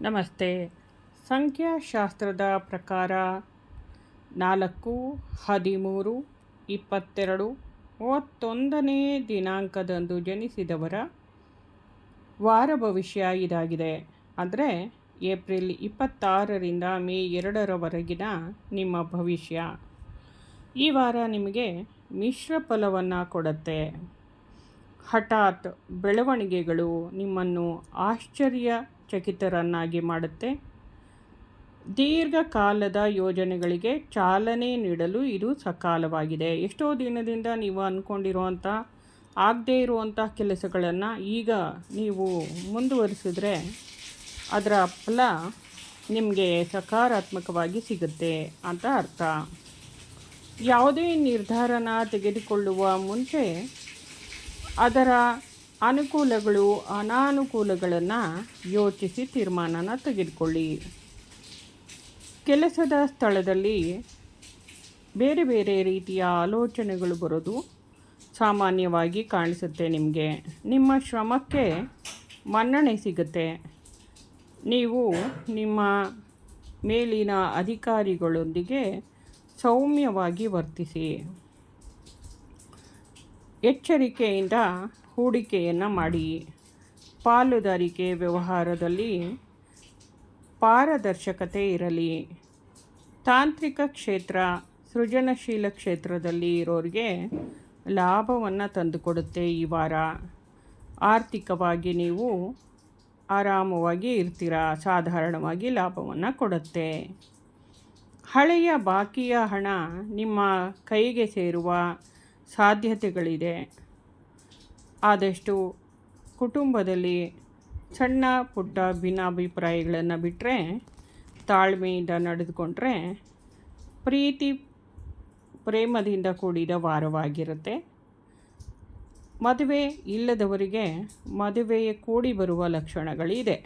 ನಮಸ್ತೆ. ಸಂಖ್ಯಾಶಾಸ್ತ್ರದ ಪ್ರಕಾರ 4-13-22-31ನೇ ದಿನಾಂಕದಂದು ಜನಿಸಿದವರ ವಾರ ಭವಿಷ್ಯ ಇದಾಗಿದೆ. ಅಂದರೆ ಏಪ್ರಿಲ್ 26ರಿಂದ ಮೇ 2ರವರೆಗಿನ ನಿಮ್ಮ ಭವಿಷ್ಯ. ಈ ವಾರ ನಿಮಗೆ ಮಿಶ್ರ ಫಲವನ್ನು ಕೊಡುತ್ತೆ. ಹಠಾತ್ ಬೆಳವಣಿಗೆಗಳು ನಿಮ್ಮನ್ನು ಆಶ್ಚರ್ಯಚಕಿತರನ್ನಾಗಿ ಮಾಡುತ್ತೆ. ದೀರ್ಘಕಾಲದ ಯೋಜನೆಗಳಿಗೆ ಚಾಲನೆ ನೀಡಲು ಇದು ಸಕಾಲವಾಗಿದೆ. ಎಷ್ಟೋ ದಿನದಿಂದ ನೀವು ಅಂದ್ಕೊಂಡಿರುವಂಥ ಆಗದೇ ಇರುವಂಥ ಕೆಲಸಗಳನ್ನು ಈಗ ನೀವು ಮುಂದುವರಿಸಿದ್ರೆ ಅದರ ಫಲ ನಿಮಗೆ ಸಕಾರಾತ್ಮಕವಾಗಿ ಸಿಗುತ್ತೆ ಅಂತ ಅರ್ಥ. ಯಾವುದೇ ನಿರ್ಧಾರನ ತೆಗೆದುಕೊಳ್ಳುವ ಮುಂಚೆ ಅದರ ಅನುಕೂಲಗಳು ಅನಾನುಕೂಲಗಳನ್ನು ಯೋಚಿಸಿ ತೀರ್ಮಾನನ ತೆಗೆದುಕೊಳ್ಳಿ. ಕೆಲಸದ ಸ್ಥಳದಲ್ಲಿ ಬೇರೆ ಬೇರೆ ರೀತಿಯ ಆಲೋಚನೆಗಳು ಬರೋದು ಸಾಮಾನ್ಯವಾಗಿ ಕಾಣಿಸುತ್ತೆ. ನಿಮ್ಮ ಶ್ರಮಕ್ಕೆ ಮನ್ನಣೆ ಸಿಗುತ್ತೆ. ನೀವು ನಿಮ್ಮ ಮೇಲಿನ ಅಧಿಕಾರಿಗಳೊಂದಿಗೆ ಸೌಮ್ಯವಾಗಿ ವರ್ತಿಸಿ. ಎಚ್ಚರಿಕೆಯಿಂದ ಹೂಡಿಕೆಯನ್ನು ಮಾಡಿ. ಪಾಲುದಾರಿಕೆ ವ್ಯವಹಾರದಲ್ಲಿ ಪಾರದರ್ಶಕತೆ ಇರಲಿ. ತಾಂತ್ರಿಕ ಕ್ಷೇತ್ರ, ಸೃಜನಶೀಲ ಕ್ಷೇತ್ರದಲ್ಲಿ ಇರೋರಿಗೆ ಲಾಭವನ್ನು ತಂದುಕೊಡುತ್ತೆ ಈ ವಾರ. ಆರ್ಥಿಕವಾಗಿ ನೀವು ಆರಾಮವಾಗಿ ಇರ್ತೀರ. ಸಾಧಾರಣವಾಗಿ ಲಾಭವನ್ನು ಕೊಡುತ್ತೆ. ಹಳೆಯ ಬಾಕಿಯ ಹಣ ನಿಮ್ಮ ಕೈಗೆ ಸೇರುವ ಸಾಧ್ಯತೆಗಳಿದೆ. ಆದಷ್ಟು ಕುಟುಂಬದಲ್ಲಿ ಸಣ್ಣ ಪುಟ್ಟ ಭಿನ್ನಾಭಿಪ್ರಾಯಗಳನ್ನು ಬಿಟ್ಟರೆ, ತಾಳ್ಮೆಯಿಂದ ನಡೆದುಕೊಂಡ್ರೆ ಪ್ರೇಮದಿಂದ ಕೂಡಿದ ವಾರವಾಗಿರುತ್ತೆ. ಮದುವೆ ಇಲ್ಲದವರಿಗೆ ಮದುವೆಯೇ ಕೂಡಿ ಬರುವ ಲಕ್ಷಣಗಳಿದೆ.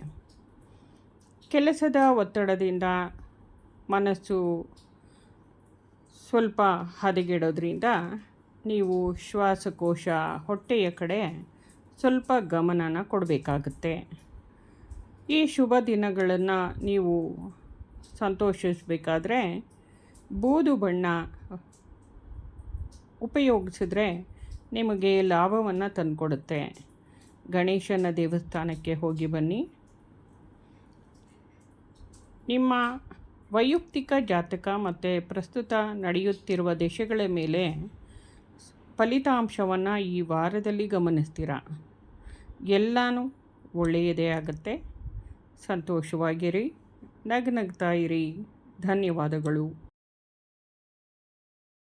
ಕೆಲಸದ ಒತ್ತಡದಿಂದ ಮನಸ್ಸು ಸ್ವಲ್ಪ ಹದಗೆಡೋದ್ರಿಂದ ನೀವು ಶ್ವಾಸಕೋಶ, ಹೊಟ್ಟೆಯ ಕಡೆ ಸ್ವಲ್ಪ ಗಮನನ ಕೊಡಬೇಕಾಗುತ್ತೆ. ಈ ಶುಭ ದಿನಗಳನ್ನು ನೀವು ಸಂತೋಷಿಸಬೇಕಾದ್ರೆ ಬೂದು ಬಣ್ಣ ಉಪಯೋಗಿಸಿದ್ರೆ ನಿಮಗೆ ಲಾಭವನ್ನು ತಂದುಕೊಡುತ್ತೆ. ಗಣೇಶನ ದೇವಸ್ಥಾನಕ್ಕೆ ಹೋಗಿ ಬನ್ನಿ. ನಿಮ್ಮ ವೈಯಕ್ತಿಕ ಜಾತಕ ಮತ್ತು ಪ್ರಸ್ತುತ ನಡೆಯುತ್ತಿರುವ ದಶೆಗಳ ಮೇಲೆ ಫಲಿತಾಂಶವನ್ನು ಈ ವಾರದಲ್ಲಿ ಗಮನಿಸ್ತೀರ. ಎಲ್ಲನೂ ಒಳ್ಳೆಯದೇ ಆಗುತ್ತೆ. ಸಂತೋಷವಾಗಿರಿ, ನಗ್ನಗ್ತಾ ಇರಿ. ಧನ್ಯವಾದಗಳು.